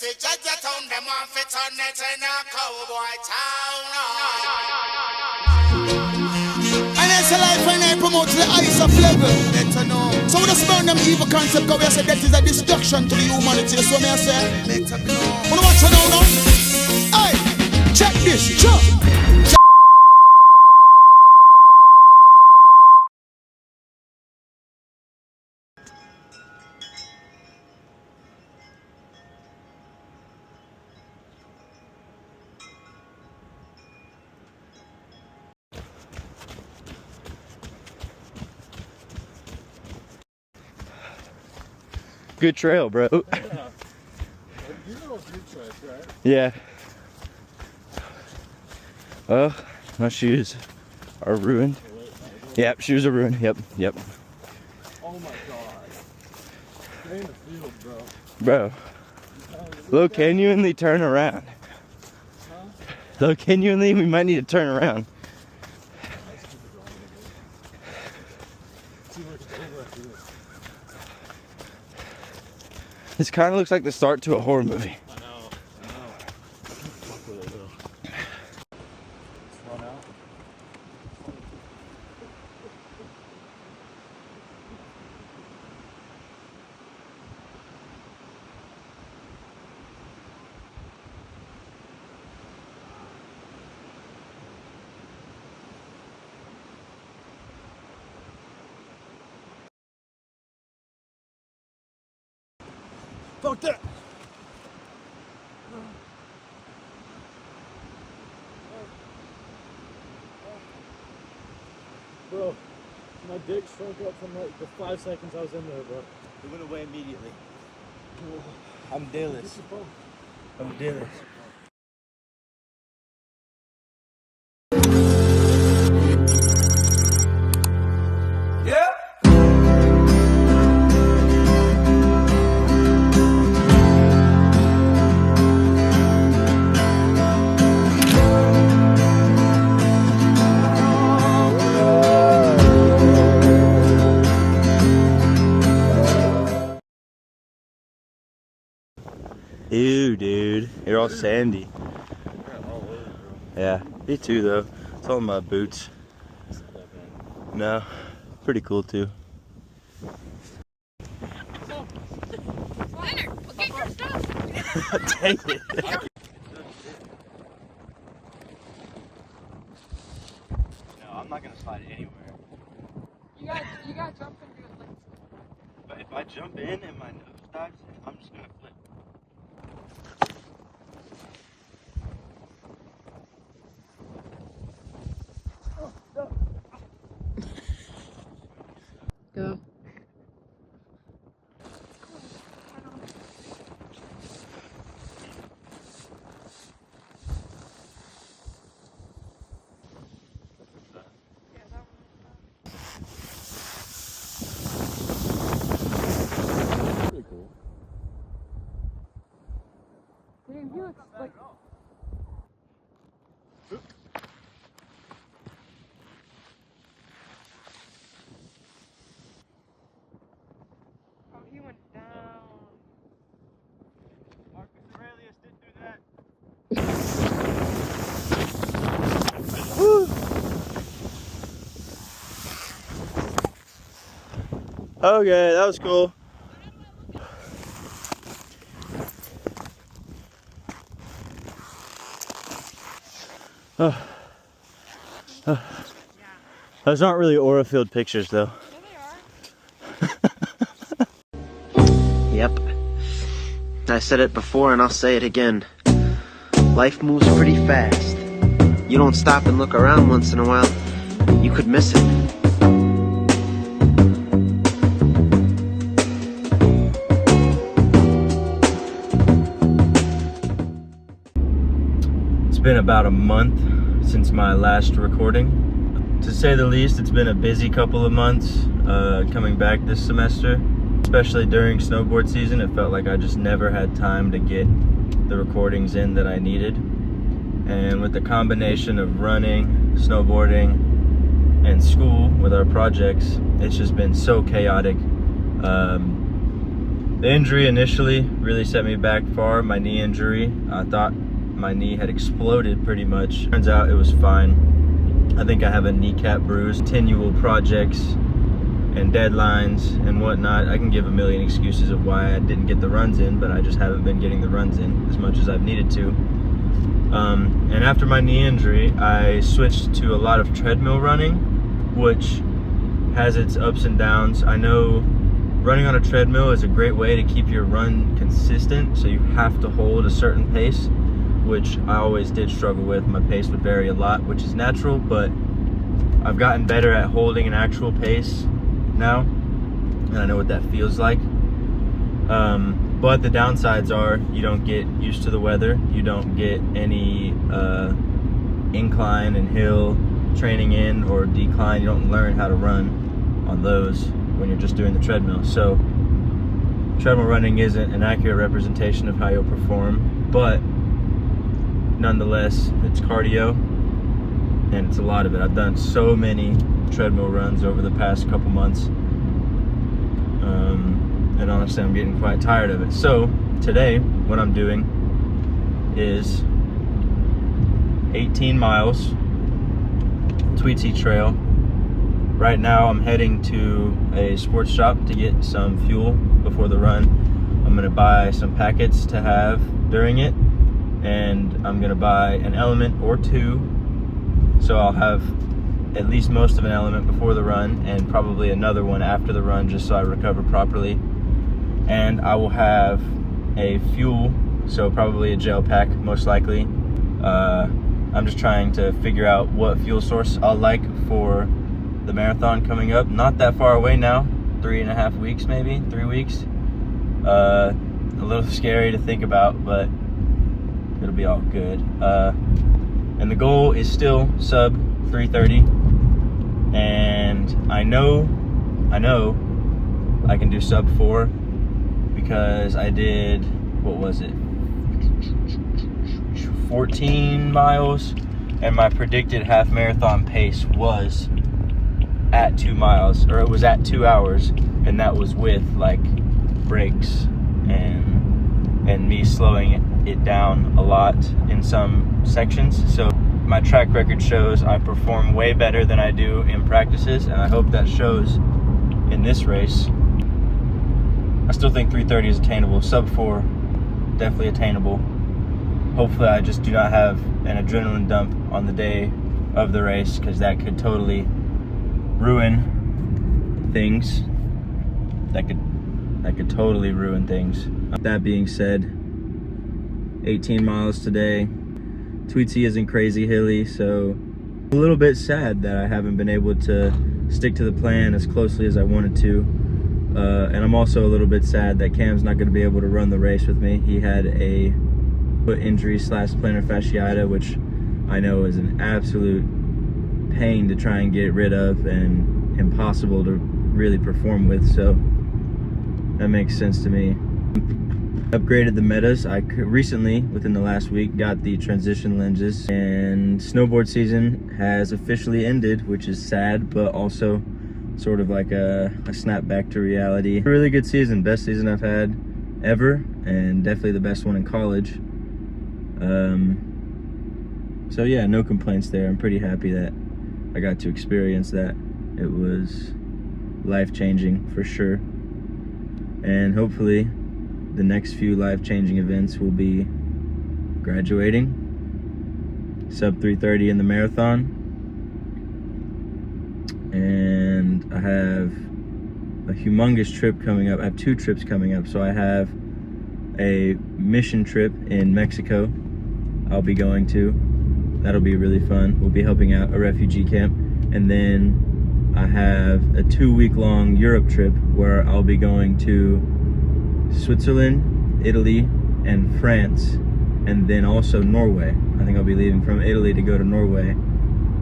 fi judge a town, them want fi turn it in a cowboy town. And it's a life and I promote to the highest of level. Better know. So we just burn them evil concept, because we say that is a destruction to the humanity. So me I say, better know. Wanna watch it now? Hey, check this, jump. Good trail, bro. Yeah. You know good trails, right? Yeah. Oh, my shoes are ruined. Yep, shoes are ruined. Yep. Oh my god. Stay in the field, bro. Bro. Look, genuinely turn around. Huh? Look, genuinely, we might need to turn around. See where it's over after this. This kind of looks like the start to a horror movie. I know. Fuck with it though. Run out. Fuck that! Bro, my dick shrunk up from like the 5 seconds I was in there, bro. It went away immediately. I'm dealers. I'm dealers. Ew, dude. You're all sandy. Yeah, me too, though. It's all my boots. No, pretty cool, too. Zander, get your stuff. Dang it. No, I'm not gonna slide anywhere. You gotta jump and do it like. But if I jump in and my nose dives in, I'm just gonna flip. Go. Pretty cool. Damn, he looks like. Oh, he went down. Marcus Aurelius did do that. Okay, that was cool. Those aren't really aura-filled pictures, though. Yeah, they are. Yep. I said it before and I'll say it again. Life moves pretty fast. You don't stop and look around once in a while, you could miss it. It's been about a month since my last recording. To say the least, it's been a busy couple of months coming back this semester. Especially during snowboard season, it felt like I just never had time to get the recordings in that I needed. And with the combination of running, snowboarding, and school with our projects, it's just been so chaotic. The injury initially really set me back far. My knee injury, I thought my knee had exploded pretty much. Turns out it was fine. I think I have a kneecap bruise. Continual projects and deadlines and whatnot. I can give a million excuses of why I didn't get the runs in, but I just haven't been getting the runs in as much as I've needed to. And after my knee injury, I switched to a lot of treadmill running, which has its ups and downs. I know running on a treadmill is a great way to keep your run consistent, so you have to hold a certain pace, which I always did struggle with. My pace would vary a lot, which is natural, but I've gotten better at holding an actual pace now, and I know what that feels like. But the downsides are you don't get used to the weather, you don't get any incline and hill training in or decline. You don't learn how to run on those when you're just doing the treadmill. So treadmill running isn't an accurate representation of how you'll perform, but nonetheless, it's cardio, and it's a lot of it. I've done so many treadmill runs over the past couple months, and honestly, I'm getting quite tired of it. So today, what I'm doing is 18 miles, Tweetsy Trail. Right now, I'm heading to a sports shop to get some fuel before the run. I'm gonna buy some packets to have during it, and I'm gonna buy an element or two, so I'll have at least most of an element before the run and probably another one after the run, just so I recover properly. And I will have a fuel, so probably a gel pack, most likely. I'm just trying to figure out what fuel source I'll like for the marathon coming up. Not that far away now, 3.5 weeks, maybe 3 weeks. A little scary to think about, but it'll be all good. And the goal is still sub 3:30, and I know I can do sub 4 because I did, what was it, 14 miles, and my predicted half marathon pace was at 2 miles, or it was at 2 hours, and that was with like breaks and me slowing it down a lot in some sections. So my track record shows I perform way better than I do in practices, and I hope that shows in this race. I still think 3:30 is attainable. Sub 4, definitely attainable. Hopefully I just do not have an adrenaline dump on the day of the race, because that could totally ruin things. That could totally ruin things. That being said, 18 miles today. Tweetsy isn't crazy hilly, so a little bit sad that I haven't been able to stick to the plan as closely as I wanted to. And I'm also a little bit sad that Cam's not going to be able to run the race with me. He had a foot injury / plantar fasciitis, which I know is an absolute pain to try and get rid of and impossible to really perform with, so that makes sense to me. Upgraded the metas. I recently, within the last week, got the transition lenses, and snowboard season has officially ended, which is sad, but also sort of like a snap back to reality. A really good season, best season I've had ever, and definitely the best one in college. So yeah, no complaints there. I'm pretty happy that I got to experience that. It was life-changing for sure, and hopefully the next few life-changing events will be graduating, sub 3:30 in the marathon, and I have a humongous trip coming up. I have 2 trips coming up. So I have a mission trip in Mexico I'll be going to. That'll be really fun. We'll be helping out a refugee camp. And then I have a 2-week-long Europe trip where I'll be going to Switzerland, Italy, and France, and then also Norway. I think I'll be leaving from Italy to go to Norway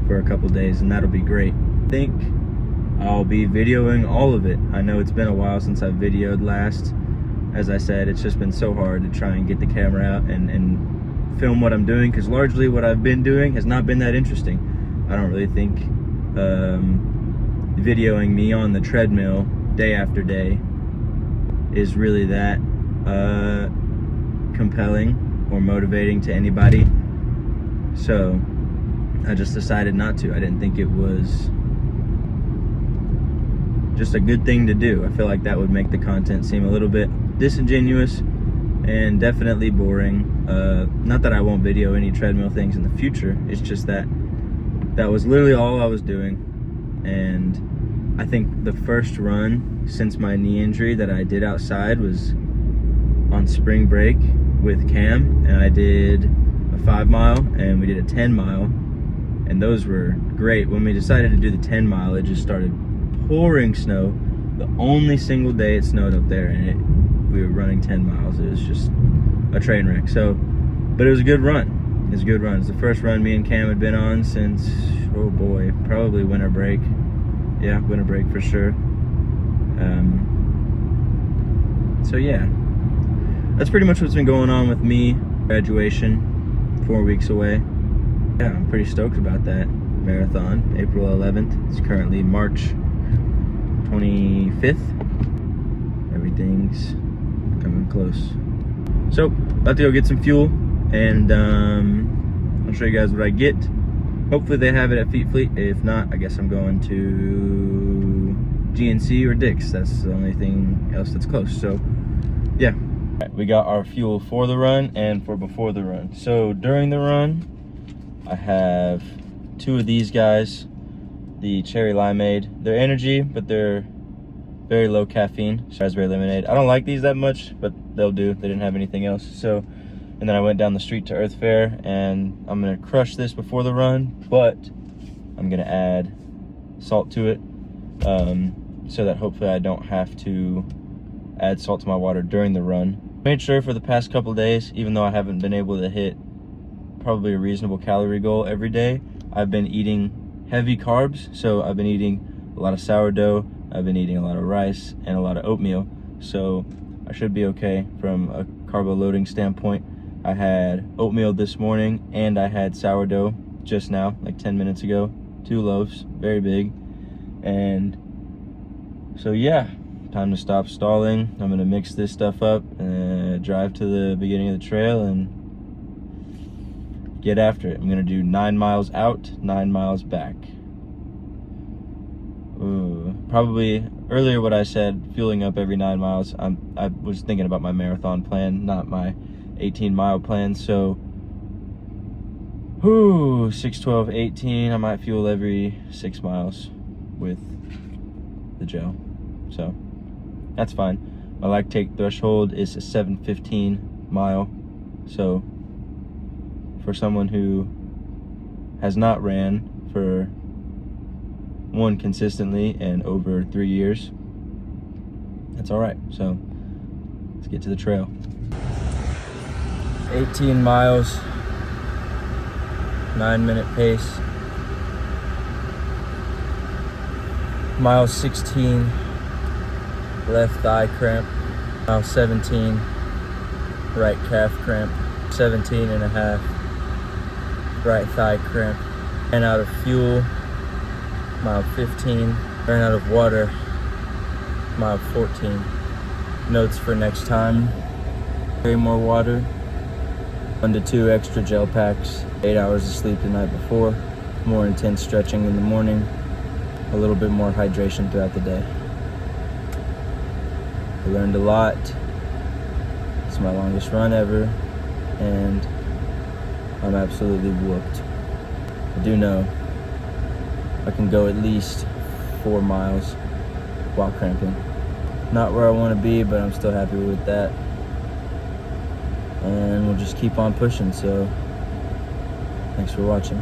for a couple days, and that'll be great. I think I'll be videoing all of it. I know it's been a while since I've videoed last. As I said, it's just been so hard to try and get the camera out and film what I'm doing, because largely what I've been doing has not been that interesting. I don't really think videoing me on the treadmill day after day is really that compelling or motivating to anybody. So I just decided not to. I didn't think it was just a good thing to do. I feel like that would make the content seem a little bit disingenuous and definitely boring. Not that I won't video any treadmill things in the future. It's just that was literally all I was doing. And I think the first run since my knee injury that I did outside was on spring break with Cam, and I did a 5 mile and we did a 10 mile, and those were great. When we decided to do the 10 mile, it just started pouring snow. The only single day it snowed up there, and we were running 10 miles. It was just a train wreck. So, but it was a good run. It was a good run. It's the first run me and Cam had been on since, oh boy, probably winter break. Yeah, winter break for sure. So yeah, that's pretty much what's been going on with me. Graduation, 4 weeks away. Yeah, I'm pretty stoked about that marathon, April 11th. It's currently March 25th. Everything's coming close. So, about to go get some fuel, and I'll show you guys what I get. Hopefully they have it at Feet Fleet. If not, I guess I'm going to GNC or Dick's. That's the only thing else that's close. So, yeah. We got our fuel for the run and for before the run. So, during the run, I have 2 of these guys, the cherry limeade. They're energy, but they're very low caffeine. Raspberry lemonade. I don't like these that much, but they'll do. They didn't have anything else. So, and then I went down the street to Earth Fair, and I'm gonna crush this before the run, but I'm gonna add salt to it, so that hopefully I don't have to add salt to my water during the run. Made sure for the past couple days, even though I haven't been able to hit probably a reasonable calorie goal every day, I've been eating heavy carbs. So I've been eating a lot of sourdough, I've been eating a lot of rice and a lot of oatmeal. So I should be okay from a carbo loading standpoint. I had oatmeal this morning and I had sourdough just now, like 10 minutes ago. 2 loaves, very big. And so yeah, time to stop stalling. I'm gonna mix this stuff up and drive to the beginning of the trail and get after it. I'm gonna do 9 miles out, 9 miles back. Ooh, probably earlier what I said, fueling up every 9 miles. I was thinking about my marathon plan, not my 18-mile plan. So, 6, 12, 18. I might fuel every 6 miles with the gel. So, that's fine. My lactate threshold is a 7:15 mile. So, for someone who has not ran for one consistently and over 3 years, that's all right. So let's get to the trail. 18 miles, 9-minute pace. Mile 16, left thigh cramp. Mile 17, right calf cramp. 17 and a half, right thigh cramp. Ran out of fuel, mile 15. Ran out of water, mile 14. Notes for next time: carry more water, 1 to 2 extra gel packs, 8 hours of sleep the night before, more intense stretching in the morning, a little bit more hydration throughout the day. I learned a lot. It's my longest run ever, and I'm absolutely whooped. I do know I can go at least 4 miles while cramping. Not where I want to be, but I'm still happy with that. And we'll just keep on pushing. So, thanks for watching.